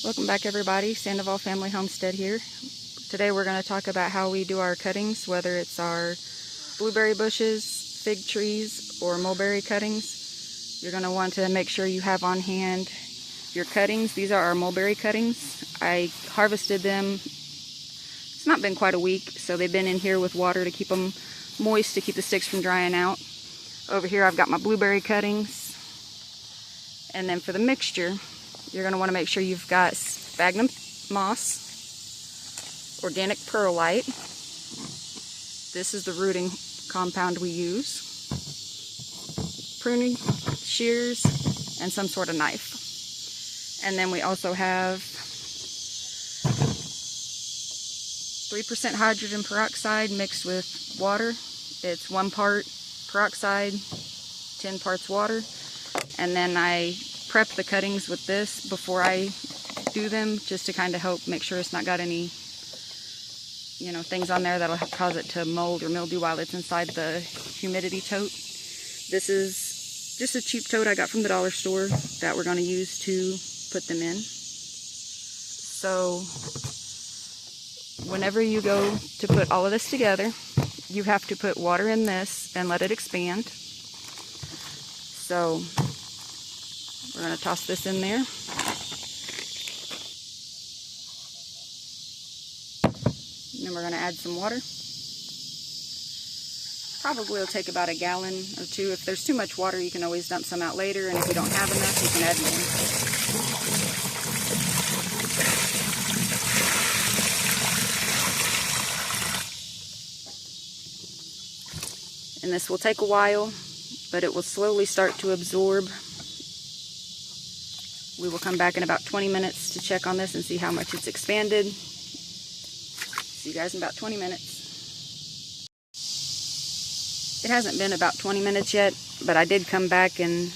Welcome back everybody, Sandoval Family Homestead here. Today we're going to talk about how we do our cuttings, whether it's our blueberry bushes, fig trees, or mulberry cuttings. You're going to want to make sure you have on hand your cuttings. These are our mulberry cuttings. I harvested them, it's not been quite a week, so they've been in here with water to keep them moist, to keep the sticks from drying out. Over here I've got my blueberry cuttings. And then for the mixture, you're going to want to make sure you've got sphagnum moss, organic perlite. This is the rooting compound we use. Pruning shears and some sort of knife. And then we also have 3% hydrogen peroxide mixed with water. It's 1 part peroxide, 10 parts water. And then I prep the cuttings with this before I do them, just to kind of help make sure it's not got any, things on there that'll cause it to mold or mildew while it's inside the humidity tote. This is just a cheap tote I got from the dollar store that we're going to use to put them in. So whenever you go to put all of this together, you have to put water in this and let it expand. So we're going to toss this in there. And then we're going to add some water. Probably will take about a gallon or two. If there's too much water, you can always dump some out later, and if you don't have enough, you can add more. And this will take a while, but it will slowly start to absorb. We will come back in about 20 minutes to check on this and see how much it's expanded. See you guys in about 20 minutes. It hasn't been about 20 minutes yet, but I did come back, and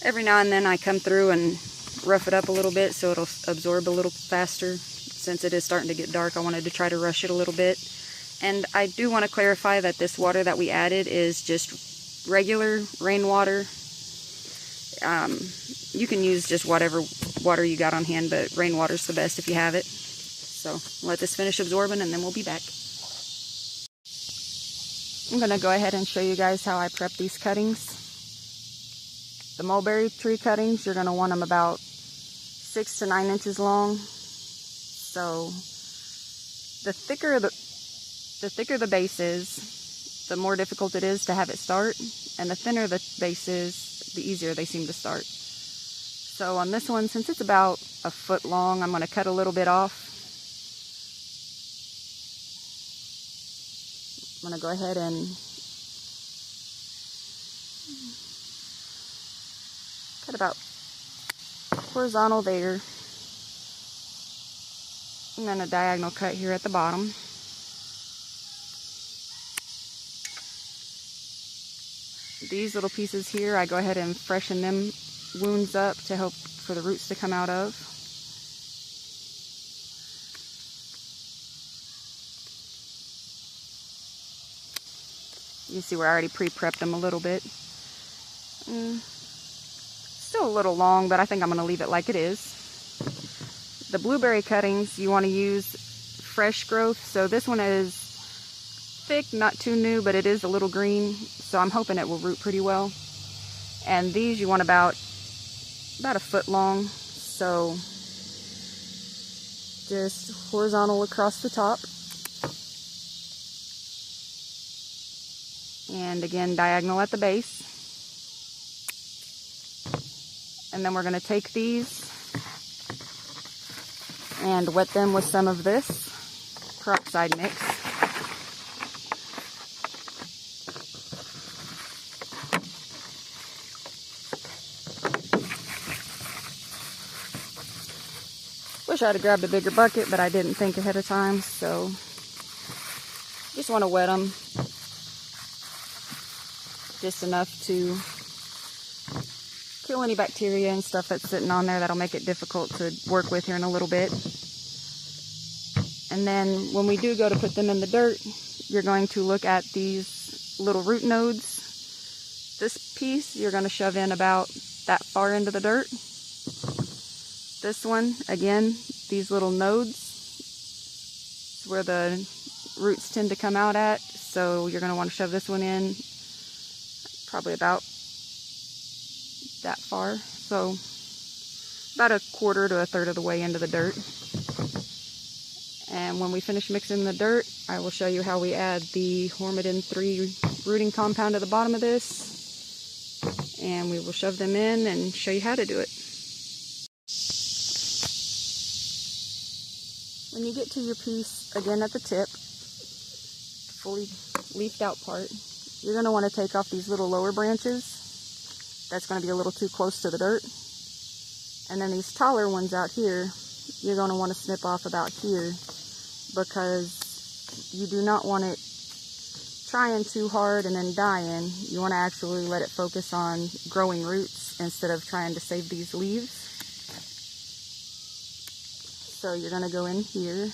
every now and then I come through and rough it up a little bit so it'll absorb a little faster. Since it is starting to get dark, I wanted to try to rush it a little bit. And I do want to clarify that this water that we added is just regular rainwater. You can use just whatever water you got on hand, but rainwater's the best if you have it. So let this finish absorbing, and then we'll be back. I'm going to go ahead and show you guys how I prep these cuttings. The mulberry tree cuttings, you're going to want them about 6 to 9 inches long. So the thicker the base is, the more difficult it is to have it start, and the thinner the base is, the easier they seem to start. So on this one, since it's about a foot long, I'm going to cut a little bit off. I'm going to go ahead and cut about horizontal there, and then a diagonal cut here at the bottom. These little pieces here, I go ahead and freshen them wounds up to help for the roots to come out of. You see where I already pre-prepped them a little bit. Still a little long, but I think I'm going to leave it like it is. The blueberry cuttings, you want to use fresh growth. So this one is thick, not too new, but it is a little green, so I'm hoping it will root pretty well. And these you want about a foot long, so just horizontal across the top, and again diagonal at the base. And then we're going to take these and wet them with some of this peroxide mix. Wish I'd have grabbed a bigger bucket, but I didn't think ahead of time, so just want to wet them just enough to kill any bacteria and stuff that's sitting on there that'll make it difficult to work with here in a little bit. And then when we do go to put them in the dirt, you're going to look at these little root nodes. This piece you're going to shove in about that far into the dirt. This one, again, these little nodes is where the roots tend to come out at, so you're going to want to shove this one in probably about that far, so about a quarter to a third of the way into the dirt. And when we finish mixing the dirt, I will show you how we add the Hormidin 3 rooting compound at the bottom of this, and we will shove them in and show you how to do it. When you get to your piece, again at the tip, fully leafed out part, you're going to want to take off these little lower branches. That's going to be a little too close to the dirt. And then these taller ones out here, you're going to want to snip off about here, because you do not want it trying too hard and then dying. You want to actually let it focus on growing roots instead of trying to save these leaves. So you're going to go in here,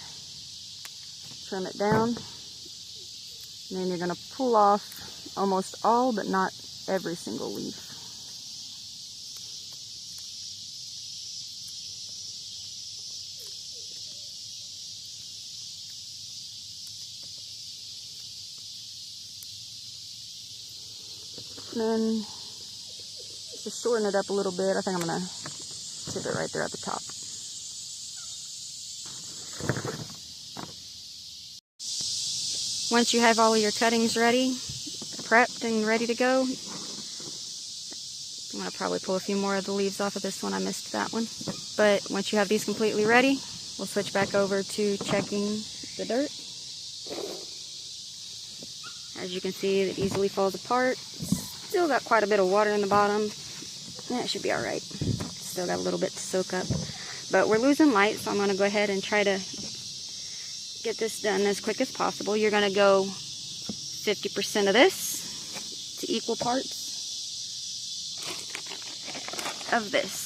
trim it down, and then you're going to pull off almost all but not every single leaf. And then just shorten it up a little bit. I think I'm going to tip it right there at the top. Once you have all of your cuttings ready, prepped and ready to go, I'm going to probably pull a few more of the leaves off of this one. I missed that one. But once you have these completely ready, we'll switch back over to checking the dirt. As you can see, it easily falls apart. Still got quite a bit of water in the bottom. Yeah, it should be alright. Still got a little bit to soak up. But we're losing light, so I'm going to go ahead and try to get this done as quick as possible. You're going to go 50% of this to equal parts of this.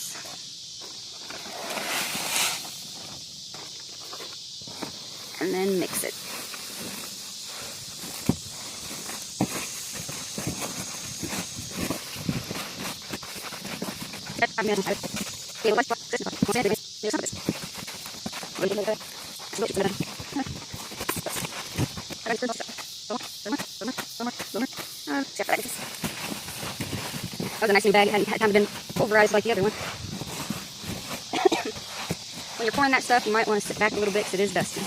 And then mix it. That was a nice new bag. It hadn't had time to been pulverized like the other one. When you're pouring that stuff, you might want to sit back a little bit because it is dusty.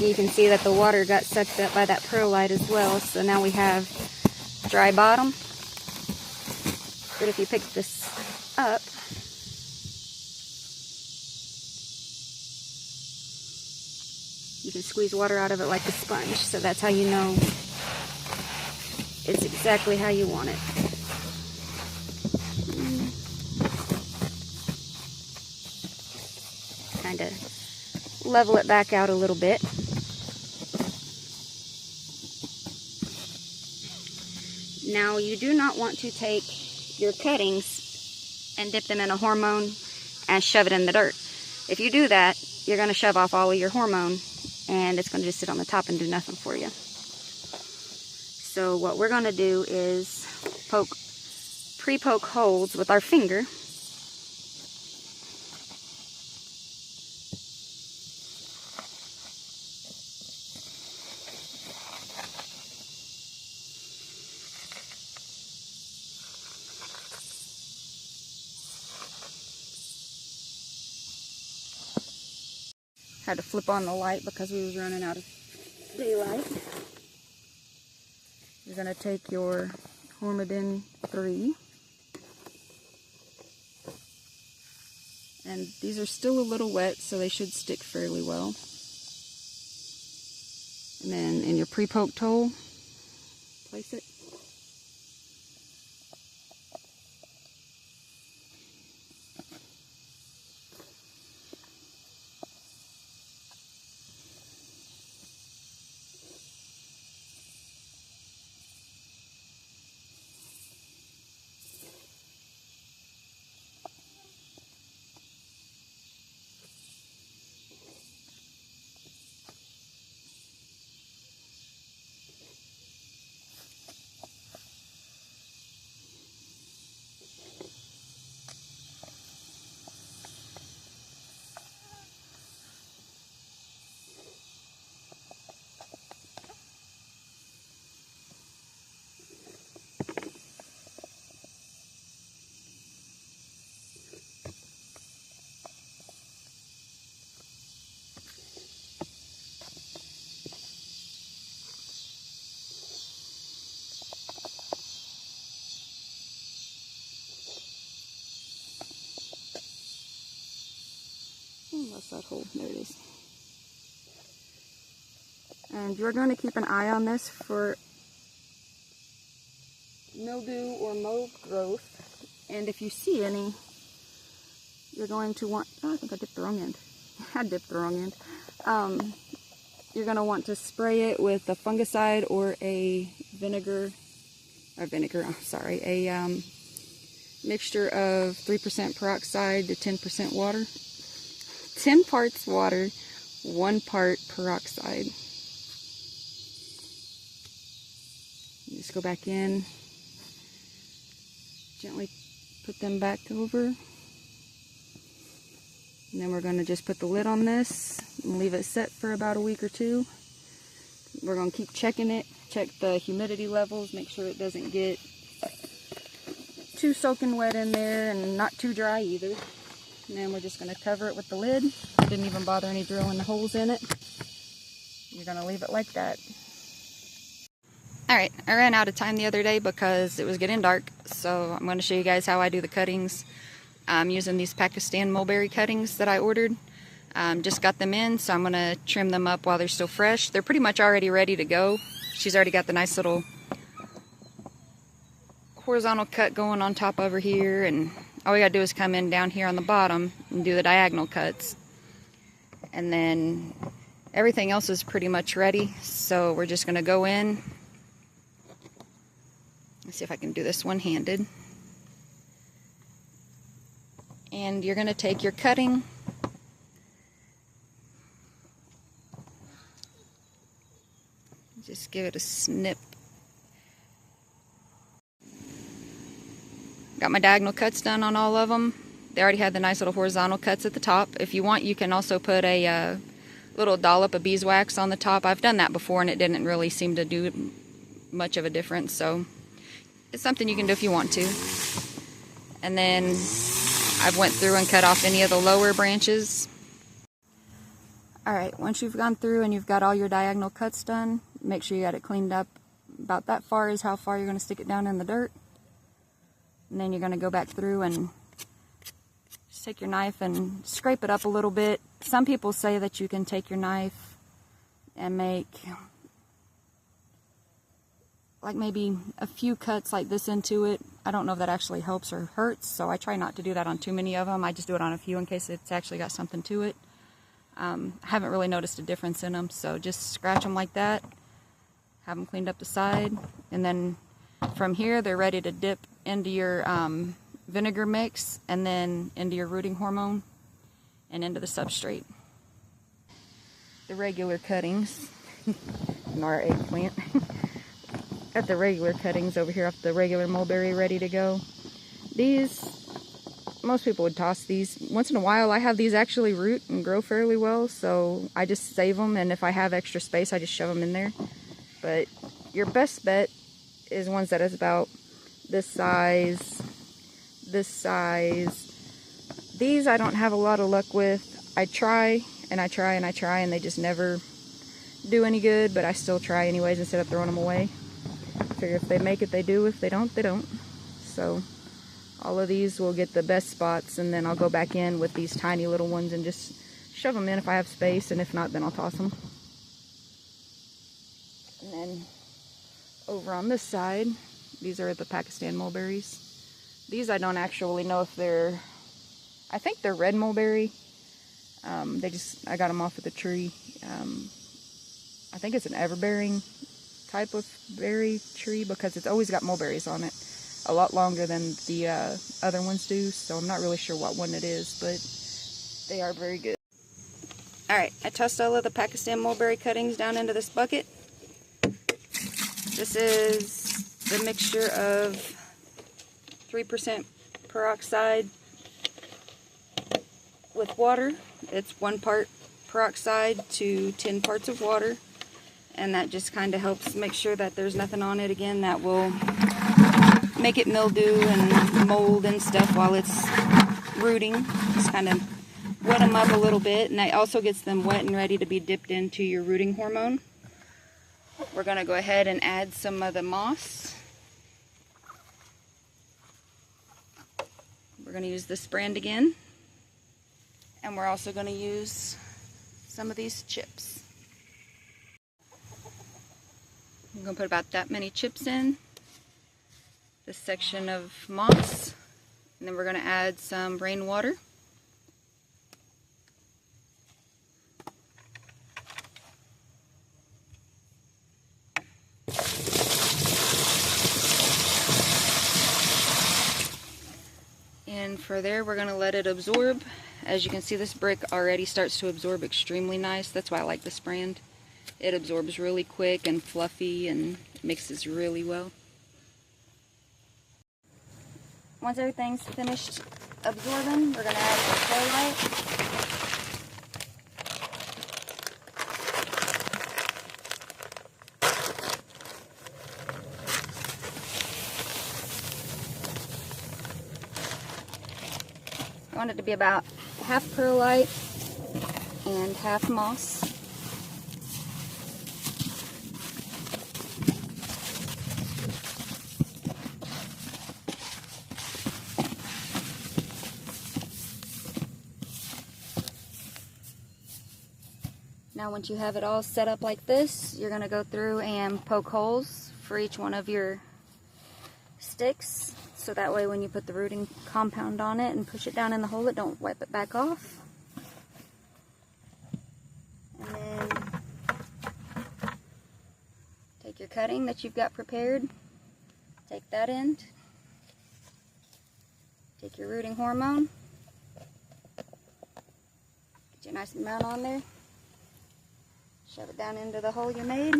You can see that the water got sucked up by that perlite as well, so now we have dry bottom. But if you pick this up, you can squeeze water out of it like a sponge, so that's how you know it's exactly how you want it. Kind of level it back out a little bit. Now, you do not want to take your cuttings and dip them in a hormone and shove it in the dirt. If you do that, you're going to shove off all of your hormone, and it's going to just sit on the top and do nothing for you. So what we're going to do is pre-poke holes with our finger. Had to flip on the light because we was running out of daylight. You're going to take your Hormidin 3. And these are still a little wet, so they should stick fairly well. And then in your pre-poked hole, place it. that hole? There it is. And you're going to keep an eye on this for mildew or mold growth. And if you see any, you're going to want, oh, I think I dipped the wrong end. I dipped the wrong end. You're going to want to spray it with a fungicide or a mixture of 3% peroxide to 10% water. 10 parts water, 1 part peroxide. You just go back in, gently put them back over. And then we're going to just put the lid on this and leave it set for about a week or two. We're going to keep checking it, check the humidity levels, make sure it doesn't get too soaking wet in there and not too dry either. And then we're just going to cover it with the lid. Didn't even bother any drilling the holes in it. You're going to leave it like that. Alright, I ran out of time the other day because it was getting dark, so I'm going to show you guys how I do the cuttings. I'm using these Pakistan Mulberry Cuttings that I ordered. Just got them in, so I'm going to trim them up while they're still fresh. They're pretty much already ready to go. She's already got the nice little horizontal cut going on top over here, and all we got to do is come in down here on the bottom and do the diagonal cuts. And then everything else is pretty much ready, so we're just going to go in. Let's see if I can do this one-handed. And you're going to take your cutting, just give it a snip. Got my diagonal cuts done on all of them. They already had the nice little horizontal cuts at the top. If you want, you can also put a little dollop of beeswax on the top. I've done that before and it didn't really seem to do much of a difference, so it's something you can do if you want to. And then I've went through and cut off any of the lower branches. Alright, once you've gone through and you've got all your diagonal cuts done, make sure you got it cleaned up. About that far is how far you're going to stick it down in the dirt. And then you're going to go back through and just take your knife and scrape it up a little bit. Some people say that you can take your knife and make like maybe a few cuts like this into it. I don't know if that actually helps or hurts, so I try not to do that on too many of them. I just do it on a few in case it's actually got something to it. I haven't really noticed a difference in them, so just scratch them like that. Have them cleaned up the side, and then from here they're ready to dip into your vinegar mix and then into your rooting hormone and into the substrate. The regular cuttings, ignore our eggplant. Got the regular cuttings over here off the regular mulberry ready to go. These, most people would toss these. Once in a while I have these actually root and grow fairly well, so I just save them, and if I have extra space I just shove them in there. But your best bet is ones that is about this size, this size. These I don't have a lot of luck with. I try and I try and I try and they just never do any good, but I still try anyways instead of throwing them away. I figure if they make it, they do. If they don't, they don't. So all of these will get the best spots, and then I'll go back in with these tiny little ones and just shove them in if I have space, and if not, then I'll toss them. And then over on this side, these are the Pakistan mulberries. These I don't actually know if they're, I think they're red mulberry. I got them off of the tree. I think it's an everbearing type of berry tree because it's always got mulberries on it. A lot longer than the other ones do, so I'm not really sure what one it is, but they are very good. Alright, I tossed all of the Pakistan mulberry cuttings down into this bucket. This is the mixture of 3% peroxide with water. It's 1 part peroxide to 10 parts of water, and that just kind of helps make sure that there's nothing on it again that will make it mildew and mold and stuff while it's rooting. Just kind of wet them up a little bit, and that also gets them wet and ready to be dipped into your rooting hormone. We're going to go ahead and add some of the moss. We're going to use this brand again. And we're also going to use some of these chips. I'm going to put about that many chips in this section of moss, and then we're going to add some rainwater. And for there, we're going to let it absorb. As you can see, this brick already starts to absorb extremely nice. That's why I like this brand. It absorbs really quick and fluffy and mixes really well. Once everything's finished absorbing, we're going to add some perlite. I want it to be about half perlite and half moss. Now once you have it all set up like this, you're going to go through and poke holes for each one of your sticks. So that way when you put the rooting compound on it and push it down in the hole, it don't wipe it back off. And then take your cutting that you've got prepared, take that end, take your rooting hormone, get you a nice amount on there, shove it down into the hole you made.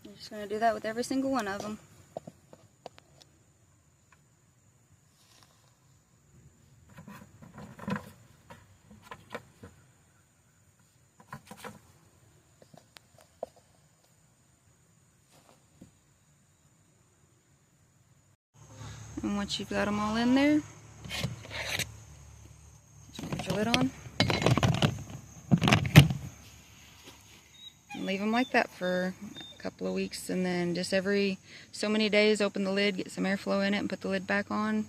You're just going to do that with every single one of them. And once you've got them all in there, just put your lid on. And leave them like that for a couple of weeks, and then just every so many days open the lid, get some airflow in it, and put the lid back on.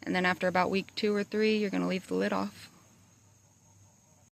And then after about week 2 or 3, you're going to leave the lid off.